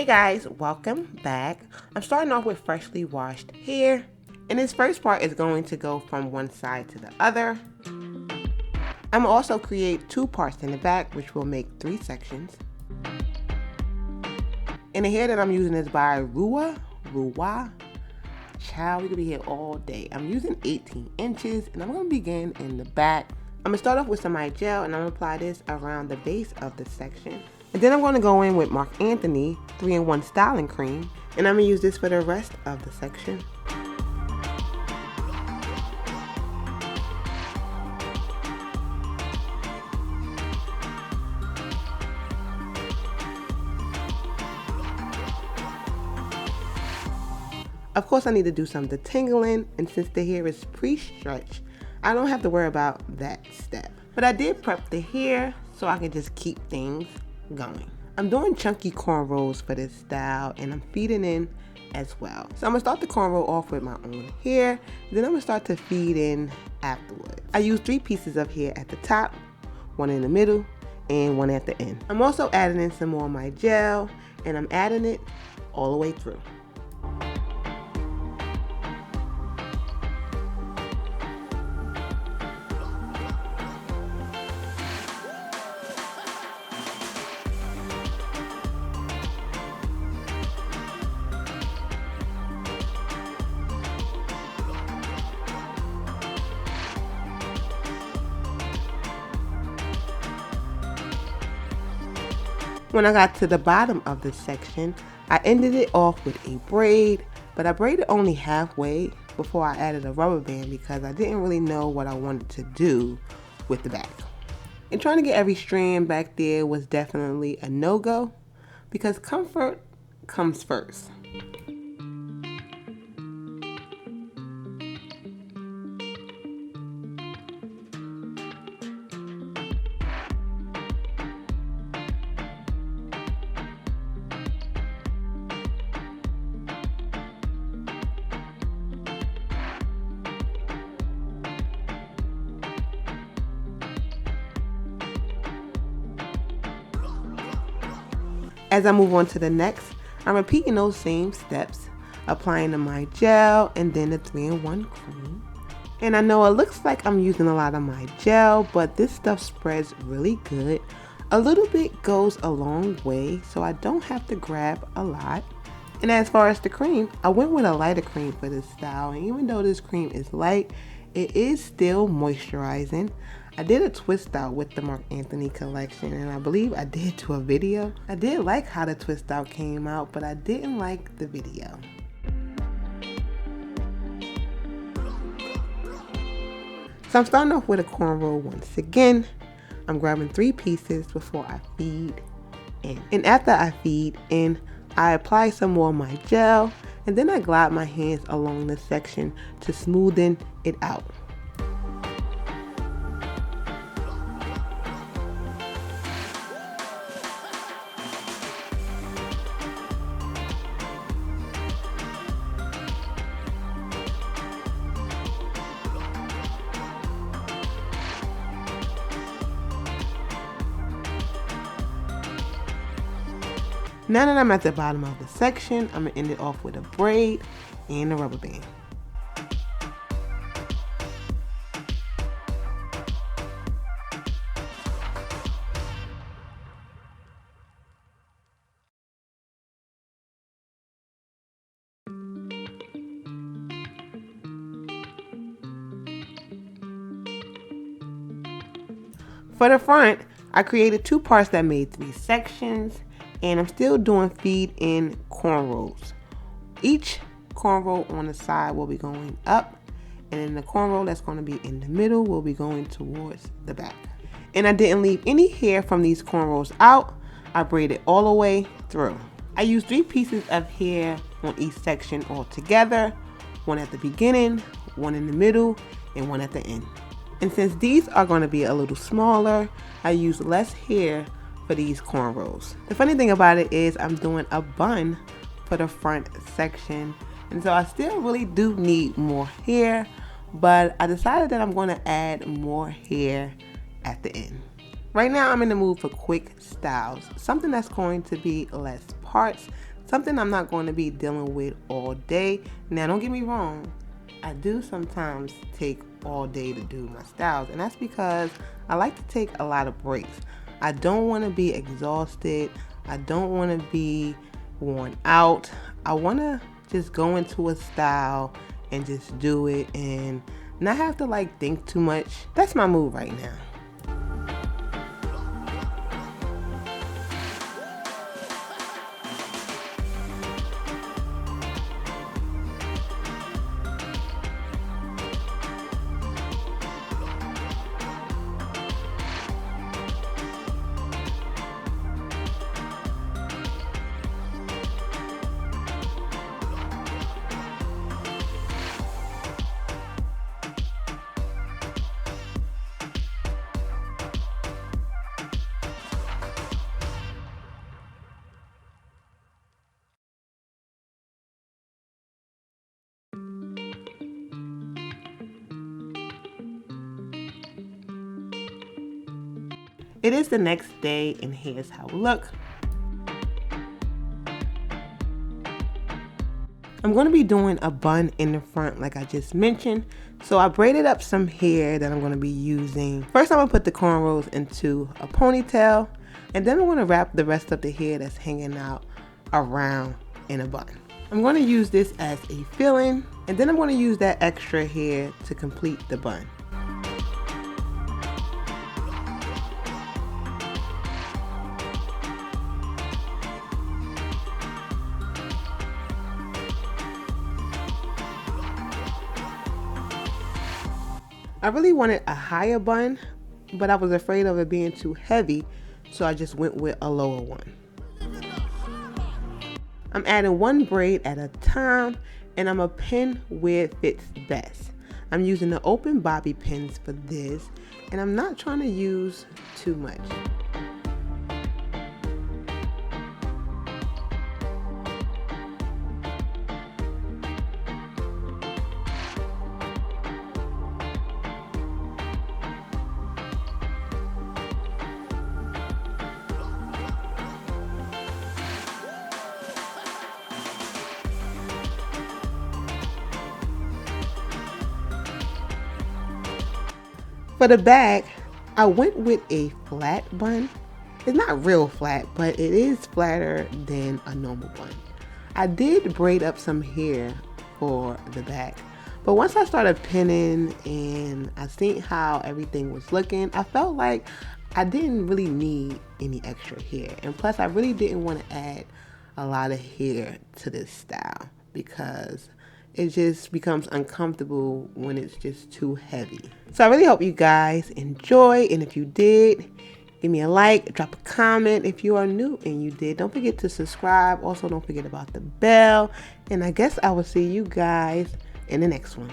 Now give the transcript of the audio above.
Hey guys, welcome back. I'm starting off with freshly washed hair, and this first part is going to go from one side to the other. I'm also create 2 parts in the back, which will make 3 sections. And the hair that I'm using is by Rua. Child, we could be here all day. I'm using 18 inches, and I'm going to begin in the back. I'm going to start off with some Mygel, and I'm going to apply this around the base of the section. And then I'm going to go in with Marc Anthony 3-in-1 styling cream, and I'm going to use this for the rest of the section. Of course, I need to do some detangling, and since the hair is pre-stretched, I don't have to worry about that step. But I did prep the hair so I can just keep things going. I'm doing chunky cornrows for this style, and I'm feeding in as well. So I'm gonna start the cornrow off with my own hair, then I'm gonna start to feed in afterwards. I use 3 pieces of hair at the top, 1 in the middle, and 1 at the end. I'm also adding in some more Mygel, and I'm adding it all the way through. When I got to the bottom of the section, I ended it off with a braid, but I braided only halfway before I added a rubber band because I didn't really know what I wanted to do with the back. And trying to get every strand back there was definitely a no-go because comfort comes first. As I move on to the next, I'm repeating those same steps, applying the Mygel and then the 3-in-1 cream. And I know it looks like I'm using a lot of Mygel, but this stuff spreads really good. A little bit goes a long way, so I don't have to grab a lot. And as far as the cream, I went with a lighter cream for this style, and even though this cream is light, it is still moisturizing. I did a twist out with the Marc Anthony collection, and I believe I did do a video. I did like how the twist out came out, but I didn't like the video. So I'm starting off with a cornrow once again. I'm grabbing 3 pieces before I feed in. And after I feed in, I apply some more Mygel, and then I glide my hands along the section to smoothen it out. Now that I'm at the bottom of the section, I'm going to end it off with a braid and a rubber band. For the front, I created 2 parts that made 3 sections. And I'm still doing feed in cornrows. Each cornrow on the side will be going up, and then the cornrow that's going to be in the middle will be going towards the back. And I didn't leave any hair from these cornrows out. I braided all the way through. I used 3 pieces of hair on each section all together, 1 at the beginning, 1 in the middle, and 1 at the end. And since these are going to be a little smaller, I used less hair for these cornrows. The funny thing about it is I'm doing a bun for the front section, and so I still really do need more hair, but I decided that I'm going to add more hair at the end. Right now I'm in the mood for quick styles, something that's going to be less parts something I'm not going to be dealing with all day. Now, don't get me wrong, I do sometimes take all day to do my styles, and that's because I like to take a lot of breaks. I don't want to be exhausted. I don't want to be worn out. I want to just go into a style and just do it and not have to like think too much. That's my mood right now. It is the next day and here's how it looks. I'm going to be doing a bun in the front like I just mentioned. So I braided up some hair that I'm going to be using. First I'm going to put the cornrows into a ponytail, and then I'm going to wrap the rest of the hair that's hanging out around in a bun. I'm going to use this as a fill-in, and then I'm going to use that extra hair to complete the bun. I really wanted a higher bun, but I was afraid of it being too heavy, so I just went with a lower one. I'm adding one braid at a time, and I'm going to pin where it fits best. I'm using the open bobby pins for this, and I'm not trying to use too much. For the back, I went with a flat bun. It's not real flat, but it is flatter than a normal bun. I did braid up some hair for the back, but once I started pinning and I seen how everything was looking, I felt like I didn't really need any extra hair. And plus, I really didn't want to add a lot of hair to this style because it just becomes uncomfortable when it's just too heavy. So I really hope you guys enjoy, and if you did, give me a like, drop a comment if you are new and you did. Don't forget to subscribe. Also, don't forget about the bell, and I guess I will see you guys in the next one.